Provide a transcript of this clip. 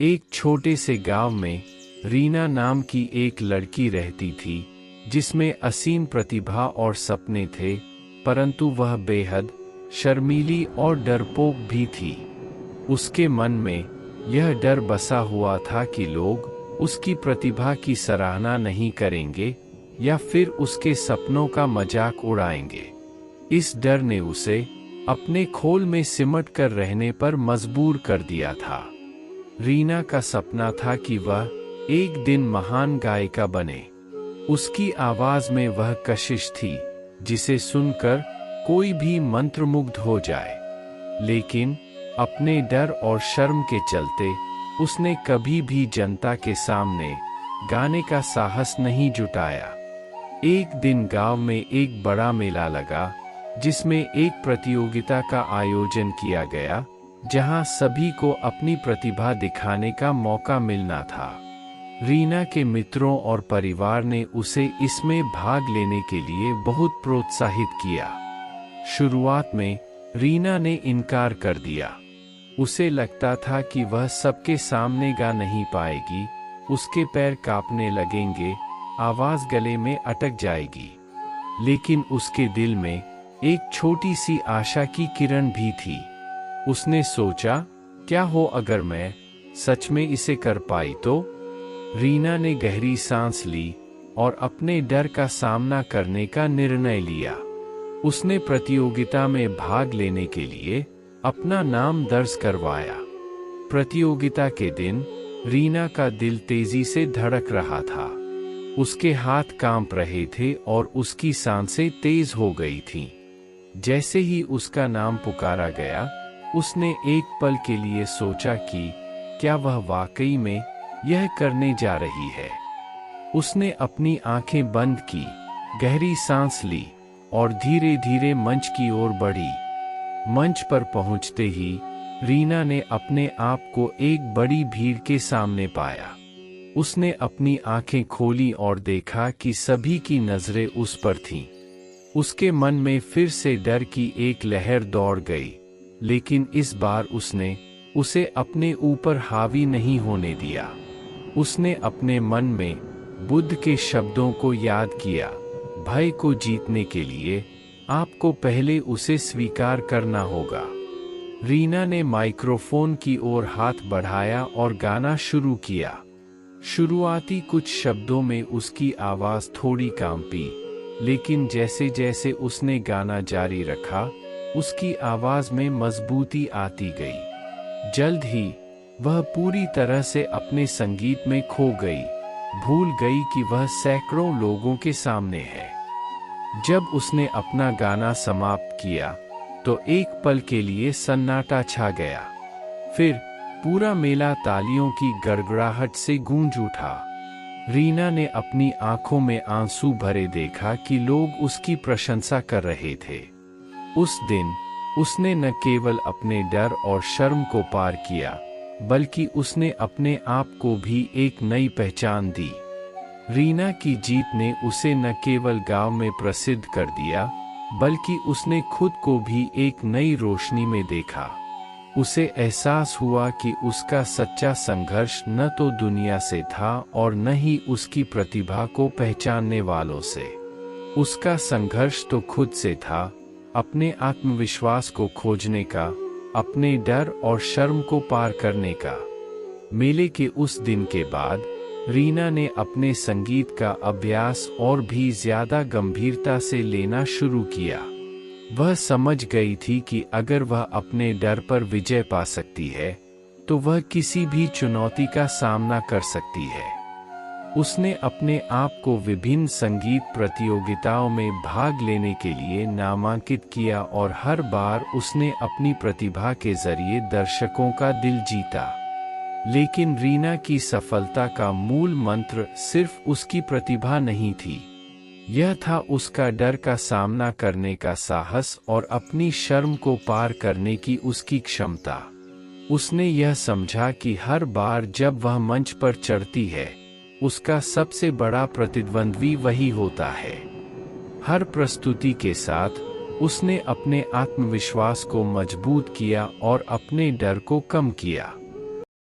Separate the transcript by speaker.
Speaker 1: एक छोटे से गांव में रीना नाम की एक लड़की रहती थी जिसमें असीम प्रतिभा और सपने थे, परंतु वह बेहद शर्मीली और डरपोक भी थी। उसके मन में यह डर बसा हुआ था कि लोग उसकी प्रतिभा की सराहना नहीं करेंगे या फिर उसके सपनों का मजाक उड़ाएंगे। इस डर ने उसे अपने खोल में सिमट कर रहने पर मजबूर कर दिया था। रीना का सपना था कि वह एक दिन महान गायिका बने। उसकी आवाज में वह कशिश थी जिसे सुनकर कोई भी मंत्रमुग्ध हो जाए, लेकिन अपने डर और शर्म के चलते उसने कभी भी जनता के सामने गाने का साहस नहीं जुटाया। एक दिन गांव में एक बड़ा मेला लगा जिसमें एक प्रतियोगिता का आयोजन किया गया, जहां सभी को अपनी प्रतिभा दिखाने का मौका मिलना था। रीना के मित्रों और परिवार ने उसे इसमें भाग लेने के लिए बहुत प्रोत्साहित किया। शुरुआत में रीना ने इनकार कर दिया। उसे लगता था कि वह सबके सामने गा नहीं पाएगी, उसके पैर कांपने लगेंगे, आवाज गले में अटक जाएगी। लेकिन उसके दिल में एक छोटी सी आशा की किरण भी थी। उसने सोचा, क्या हो अगर मैं सच में इसे कर पाई तो? रीना ने गहरी सांस ली और अपने डर का सामना करने का निर्णय लिया। उसने प्रतियोगिता में भाग लेने के लिए अपना नाम दर्ज करवाया। प्रतियोगिता के दिन रीना का दिल तेजी से धड़क रहा था। उसके हाथ कांप रहे थे और उसकी सांसें तेज हो गई थीं। जैसे ही उसका नाम पुकारा गया, उसने एक पल के लिए सोचा कि क्या वह वाकई में यह करने जा रही है। उसने अपनी आंखें बंद की, गहरी सांस ली और धीरे धीरे मंच की ओर बढ़ी। मंच पर पहुंचते ही रीना ने अपने आप को एक बड़ी भीड़ के सामने पाया। उसने अपनी आंखें खोली और देखा कि सभी की नजरें उस पर थीं। उसके मन में फिर से डर की एक लहर दौड़ गई, लेकिन इस बार उसने उसे अपने ऊपर हावी नहीं होने दिया। उसने अपने मन में बुद्ध के शब्दों को याद किया, भय को जीतने के लिए आपको पहले उसे स्वीकार करना होगा। रीना ने माइक्रोफोन की ओर हाथ बढ़ाया और गाना शुरू किया। शुरुआती कुछ शब्दों में उसकी आवाज थोड़ी कांपी, लेकिन जैसे जैसे उसने गाना जारी रखा, उसकी आवाज में मजबूती आती गई। जल्द ही वह पूरी तरह से अपने संगीत में खो गई, भूल गई कि वह सैकड़ों लोगों के सामने है। जब उसने अपना गाना समाप्त किया, तो एक पल के लिए सन्नाटा छा गया। फिर पूरा मेला तालियों की गड़गड़ाहट से गूंज उठा। रीना ने अपनी आंखों में आंसू भरे देखा कि लोग उसकी प्रशंसा कर रहे थे। उस दिन उसने न केवल अपने डर और शर्म को पार किया, बल्कि उसने अपने आप को भी एक नई पहचान दी। रीना की जीत ने उसे न केवल गांव में प्रसिद्ध कर दिया, बल्कि उसने खुद को भी एक नई रोशनी में देखा। उसे एहसास हुआ कि उसका सच्चा संघर्ष न तो दुनिया से था और न ही उसकी प्रतिभा को पहचानने वालों से। उसका संघर्ष तो खुद से था, अपने आत्मविश्वास को खोजने का, अपने डर और शर्म को पार करने का। मेले के उस दिन के बाद रीना ने अपने संगीत का अभ्यास और भी ज्यादा गंभीरता से लेना शुरू किया। वह समझ गई थी कि अगर वह अपने डर पर विजय पा सकती है, तो वह किसी भी चुनौती का सामना कर सकती है। उसने अपने आप को विभिन्न संगीत प्रतियोगिताओं में भाग लेने के लिए नामांकित किया और हर बार उसने अपनी प्रतिभा के जरिए दर्शकों का दिल जीता। लेकिन रीना की सफलता का मूल मंत्र सिर्फ उसकी प्रतिभा नहीं थी, यह था उसका डर का सामना करने का साहस और अपनी शर्म को पार करने की उसकी क्षमता। उसने यह समझा कि हर बार जब वह मंच पर चढ़ती है, उसका सबसे बड़ा प्रतिद्वंद्वी वही होता है। हर प्रस्तुति के साथ उसने अपने आत्मविश्वास को मजबूत किया और अपने डर को कम किया।